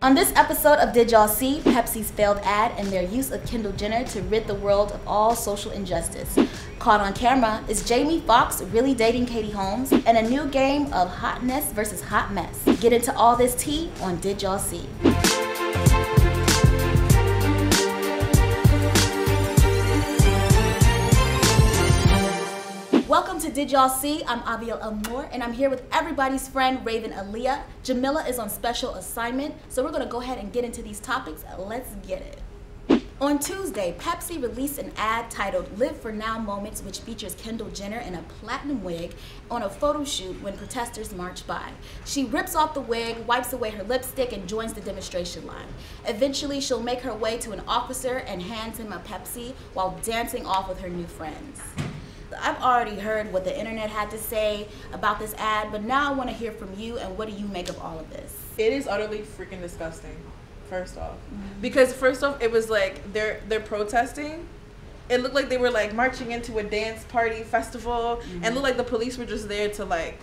On this episode of Did Y'all See, Pepsi's failed ad and their use of Kendall Jenner to rid the world of all social injustice. Caught on camera, is Jamie Foxx really dating Katie Holmes? And a new game of Hotness versus Hot Mess. Get into all this tea on Did Y'all See. Welcome to Did Y'all See? I'm Abiel Elmore, and I'm here with everybody's friend, Raven Aaliyah. Jamila is on special assignment, so we're gonna go ahead and get into these topics. Let's get it. On Tuesday, Pepsi released an ad titled Live for Now Moments, which features Kendall Jenner in a platinum wig on a photo shoot when protesters march by. She rips off the wig, wipes away her lipstick, and joins the demonstration line. Eventually, she'll make her way to an officer and hands him a Pepsi while dancing off with her new friends. I've already heard what the internet had to say about this ad, but now I want to hear from you, and what do you make of all of this? It is utterly freaking disgusting, first off. Because first off, it was like they're protesting. It looked like they were like marching into a dance party festival, and it looked like the police were just there to like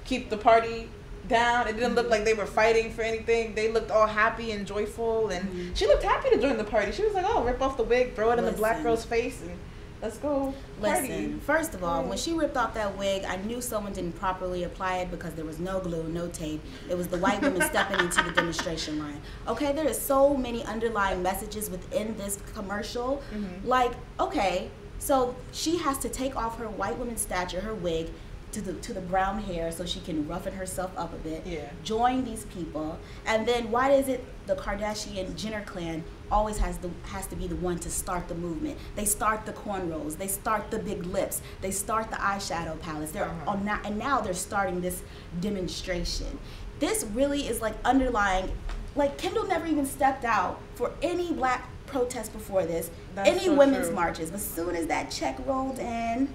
keep the party down. It didn't look like they were fighting for anything. They looked all happy and joyful, and she looked happy to join the party. She was like, oh, rip off the wig, throw it in the black girl's face, and let's go party. Listen, first of all, when she ripped off that wig, I knew someone didn't properly apply it because there was no glue, no tape. It was the white women stepping into the demonstration line. Okay, there is so many underlying messages within this commercial. Like, okay, so she has to take off her white woman stature, her wig, to the brown hair so she can roughen herself up a bit, join these people, and then why is it the Kardashian Jenner clan always has to be the one to start the movement? They start the cornrows, they start the big lips, they start the eyeshadow palettes. They're on now, and now they're starting this demonstration. This really is like underlying, like Kendall never even stepped out for any black protest before this, any so women's marches. But as soon as that check rolled in,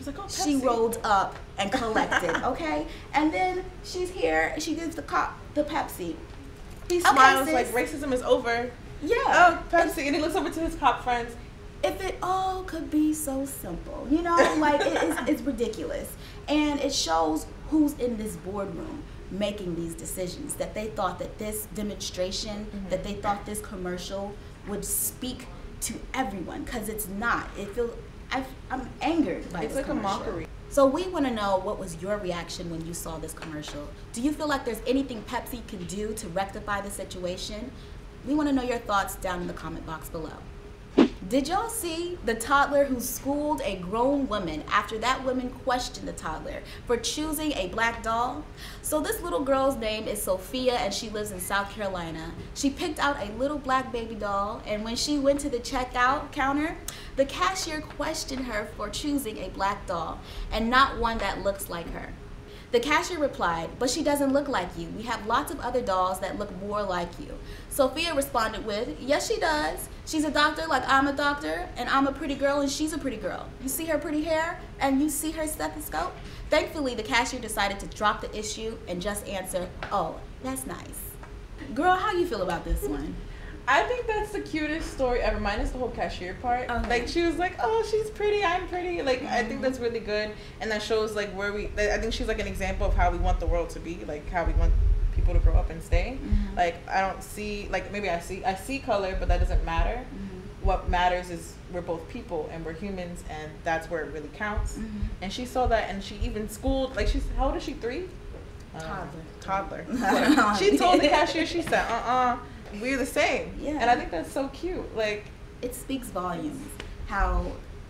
like, oh, she rolled up and collected, okay? And then she's here, she gives the cop the Pepsi. He smiles like racism is over. Yeah. Oh, Pepsi. And he looks over to his cop friends. If it all could be so simple, you know, like it's ridiculous. And it shows who's in this boardroom making these decisions, that they thought that this demonstration, that they thought this commercial would speak to everyone, because it's not. It feels, I'm angered by this commercial. It's like a mockery. So we want to know, what was your reaction when you saw this commercial? Do you feel like there's anything Pepsi can do to rectify the situation? We want to know your thoughts down in the comment box below. Did y'all see the toddler who schooled a grown woman after that woman questioned the toddler for choosing a black doll? So this little girl's name is Sophia, and she lives in South Carolina. She picked out a little black baby doll, and when she went to the checkout counter, the cashier questioned her for choosing a black doll and not one that looks like her. The cashier replied, but she doesn't look like you. We have lots of other dolls that look more like you. Sophia responded with, yes, she does. She's a doctor like I'm a doctor, and I'm a pretty girl and she's a pretty girl. You see her pretty hair and you see her stethoscope? Thankfully, the cashier decided to drop the issue and just answer, oh, that's nice. Girl, how you feel about this one? I think that's the cutest story ever, minus the whole cashier part. Like, she was like, oh, she's pretty, I'm pretty. Like, I think that's really good, and that shows like where I think she's like an example of how we want the world to be, like how we want people to grow up and stay. Like, I don't see, like, maybe I see color, but that doesn't matter. What matters is we're both people and we're humans, and that's where it really counts. And she saw that, and she even schooled, like, how old is she, 3? Toddler. She told the cashier, she said, we're the same. And I think that's so cute. Like, it speaks volumes how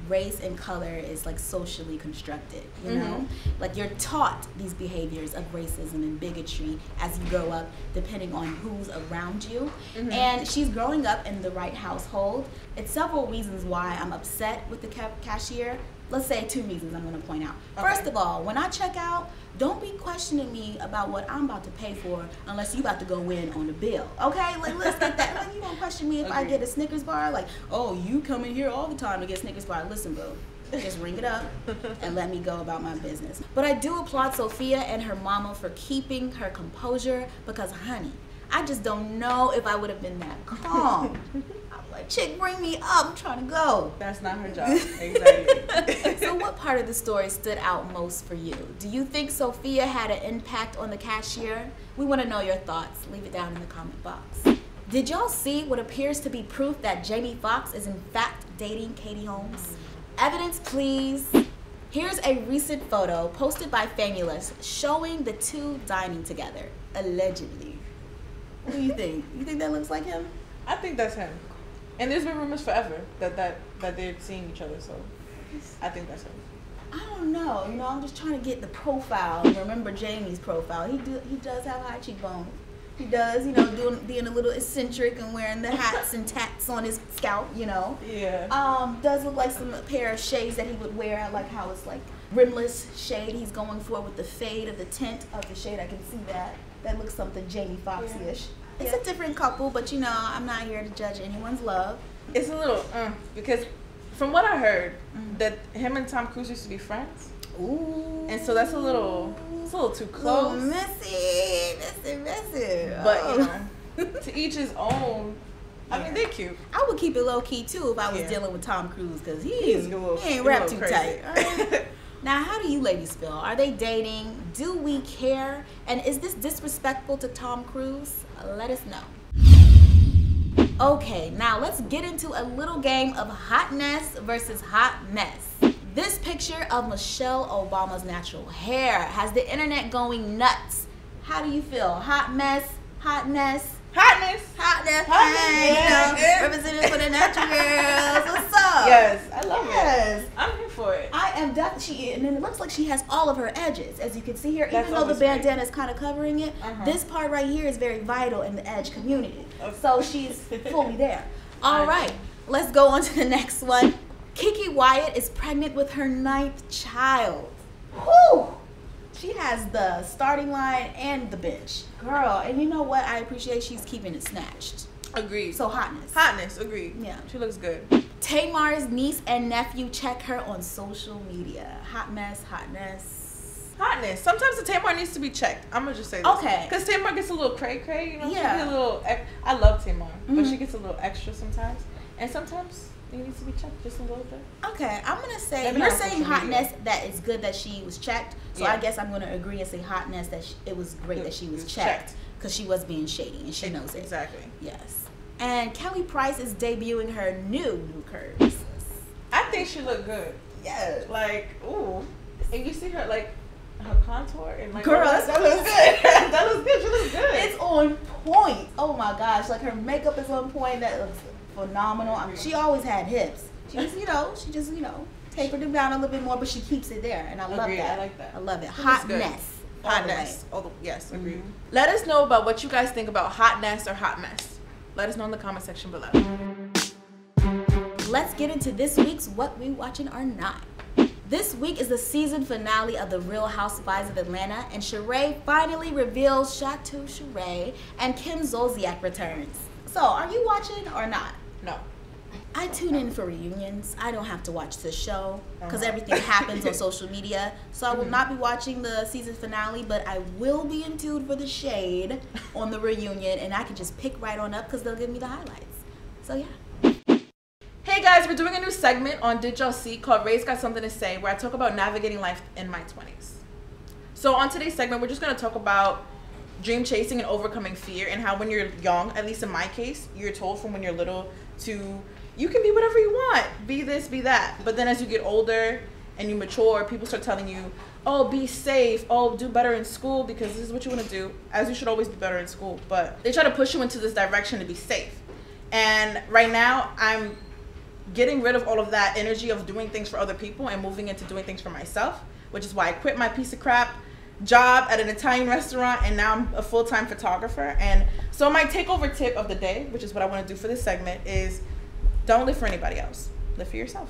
race and color is like socially constructed, you know? Like, you're taught these behaviors of racism and bigotry as you grow up, depending on who's around you. And she's growing up in the right household. It's several reasons why I'm upset with the cashier. Let's say 2 reasons I'm going to point out. First of all, when I check out, don't be questioning me about what I'm about to pay for unless you about to go in on the bill. Okay, like, let's get that. Like, you don't question me if I get a Snickers bar. Like, oh, you come in here all the time to get Snickers bar. Listen, boo, just ring it up and let me go about my business. But I do applaud Sophia and her mama for keeping her composure, because, honey, I just don't know if I would have been that calm. I'm like, chick, bring me up. I'm trying to go. That's not her job. Exactly. So what part of the story stood out most for you? Do you think Sophia had an impact on the cashier? We want to know your thoughts. Leave it down in the comment box. Did y'all see what appears to be proof that Jamie Foxx is in fact dating Katie Holmes? Evidence, please. Here's a recent photo posted by Famulous showing the two dining together, allegedly. What do you think? You think that looks like him? I think that's him. And there's been rumors forever that they're seeing each other, so I think that's him. I don't know. You know, I'm just trying to get the profile. Remember Jamie's profile. He does have high cheekbones. He does, you know, being a little eccentric and wearing the hats and tats on his scalp, you know. Yeah. Does look like a pair of shades that he would wear. I like how it's like rimless shade he's going for with the fade of the tint of the shade. I can see that. That looks something Jamie Foxx-ish. Yeah. It's a different couple, but you know, I'm not here to judge anyone's love. It's a little, because from what I heard, that him and Tom Cruise used to be friends. Ooh. And so that's a little too close. Messy. But, you know, to each his own. I mean, they're cute. I would keep it low key too if I was dealing with Tom Cruise, because he ain't wrapped too tight. All right? Now, how do you ladies feel? Are they dating? Do we care? And is this disrespectful to Tom Cruise? Let us know. Okay, now let's get into a little game of hotness versus hot mess. This picture of Michelle Obama's natural hair has the internet going nuts. How do you feel? Hot mess? Hotness? Hotness. Hey, you know, representing for the natural girls. What's up? Yes, I love it. I'm here for it. I am definitely, and then it looks like she has all of her edges, as you can see here. Even though the bandana is kind of covering it, this part right here is very vital in the edge community. Okay. So she's fully there. All right, let's go on to the next one. Kiki Wyatt is pregnant with her 9th child. Whew! She has the starting line and the bench. Girl, and you know what? I appreciate she's keeping it snatched. Agreed. So hotness. Hotness, agreed. Yeah. She looks good. Tamar's niece and nephew check her on social media. Hot mess, hotness. Hotness. Sometimes the Tamar needs to be checked. I'm gonna just say this. Okay. Because Tamar gets a little cray-cray, you know? Yeah. She gets a little, I love Tamar, but she gets a little extra sometimes. And sometimes it needs to be checked just a little bit. Okay, I'm gonna say, you're saying hotness, that it's good that she was checked. So I guess I'm gonna agree and say hotness, that it was great that she was checked. Because she was being shady and she knows it. Exactly. Yes. And Kelly Price is debuting her new curves. I think she looked good. Yes. Like, ooh. And you see her, like, her contour and like, girl, that looks good. That looks good. She looks good. It's on point. Oh my gosh, like her makeup is on point. That looks phenomenal. I mean, she always had hips. She just, you know, tapered them down a little bit more, but she keeps it there, and I love that. I like that. I love it. Hotness. Hotness. Yes, agreed. Let us know about what you guys think about hotness or hot mess. Let us know in the comment section below. Let's get into this week's What We Watching or Not. This week is the season finale of The Real Housewives of Atlanta, and Sheree finally reveals Chateau Sheree, and Kim Zolciak returns. So, are you watching or not? No. I tune in for reunions. I don't have to watch the show because everything happens on social media. So I will not be watching the season finale, but I will be in tune for the shade on the reunion, and I can just pick right on up because they'll give me the highlights. So yeah. Hey guys, we're doing a new segment on Did Y'all See called Ray's Got Something to Say, where I talk about navigating life in my 20s. So on today's segment, we're just going to talk about dream chasing and overcoming fear, and how when you're young, at least in my case, you're told from when you're little to, you can be whatever you want, be this, be that. But then as you get older and you mature, people start telling you, oh, be safe, oh, do better in school because this is what you want to do, as you should always be better in school. But they try to push you into this direction to be safe. And right now, I'm getting rid of all of that energy of doing things for other people and moving into doing things for myself, which is why I quit my piece of crap job at an Italian restaurant, and now I'm a full-time photographer. And so my takeover tip of the day, which is what I want to do for this segment, is don't live for anybody else. Live for yourself.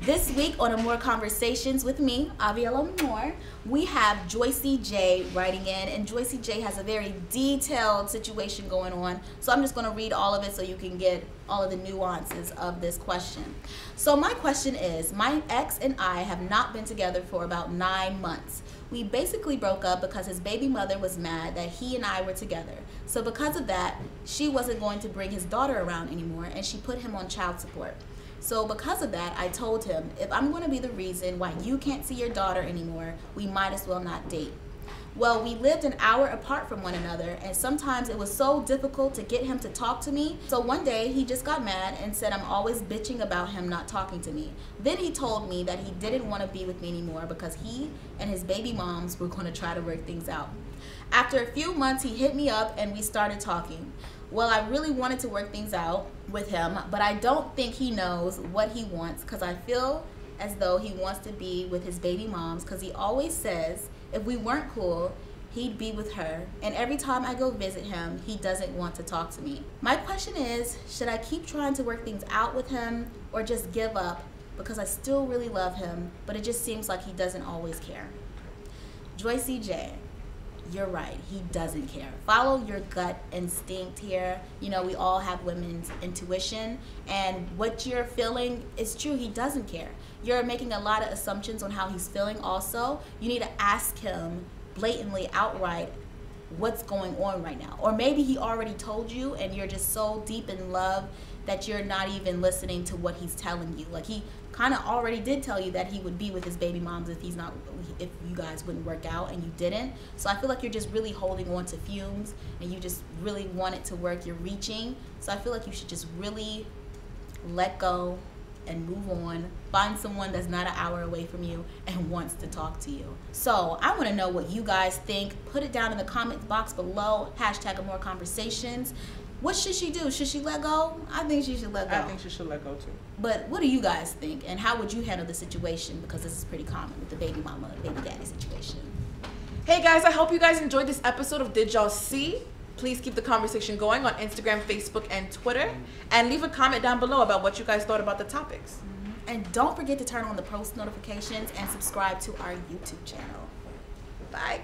This week on More Conversations with me, MadameNoire, we have Joycey J writing in, and Joycey J has a very detailed situation going on, so I'm just going to read all of it so you can get all of the nuances of this question. So my question is, my ex and I have not been together for about 9 months. We basically broke up because his baby mother was mad that he and I were together. So because of that, she wasn't going to bring his daughter around anymore, and she put him on child support. So because of that, I told him, if I'm going to be the reason why you can't see your daughter anymore, we might as well not date. Well, we lived an hour apart from one another, and sometimes it was so difficult to get him to talk to me. So one day, he just got mad and said I'm always bitching about him not talking to me. Then he told me that he didn't want to be with me anymore because he and his baby moms were going to try to work things out. After a few months, he hit me up and we started talking. Well, I really wanted to work things out with him, but I don't think he knows what he wants because I feel as though he wants to be with his baby moms because he always says if we weren't cool, he'd be with her. And every time I go visit him, he doesn't want to talk to me. My question is, should I keep trying to work things out with him or just give up because I still really love him, but it just seems like he doesn't always care? Joycey J, you're right, he doesn't care. Follow your gut instinct here. You know, we all have women's intuition, and what you're feeling is true. He doesn't care. You're making a lot of assumptions on how he's feeling also. You need to ask him blatantly, outright, what's going on right now. Or maybe he already told you and you're just so deep in love that you're not even listening to what he's telling you. Like, he kind of already did tell you that he would be with his baby moms if you guys wouldn't work out, and you didn't. So I feel like you're just really holding on to fumes and you just really want it to work. You're reaching. So I feel like you should just really let go and move on. Find someone that's not an hour away from you and wants to talk to you. So I want to know what you guys think. Put it down in the comment box below. # More Conversations. What should she do? Should she let go? I think she should let go. I think she should let go too. But what do you guys think? And how would you handle the situation? Because this is pretty common with the baby mama, baby daddy situation. Hey guys, I hope you guys enjoyed this episode of Did Y'all See? Please keep the conversation going on Instagram, Facebook, and Twitter. And leave a comment down below about what you guys thought about the topics. And don't forget to turn on the post notifications and subscribe to our YouTube channel. Bye.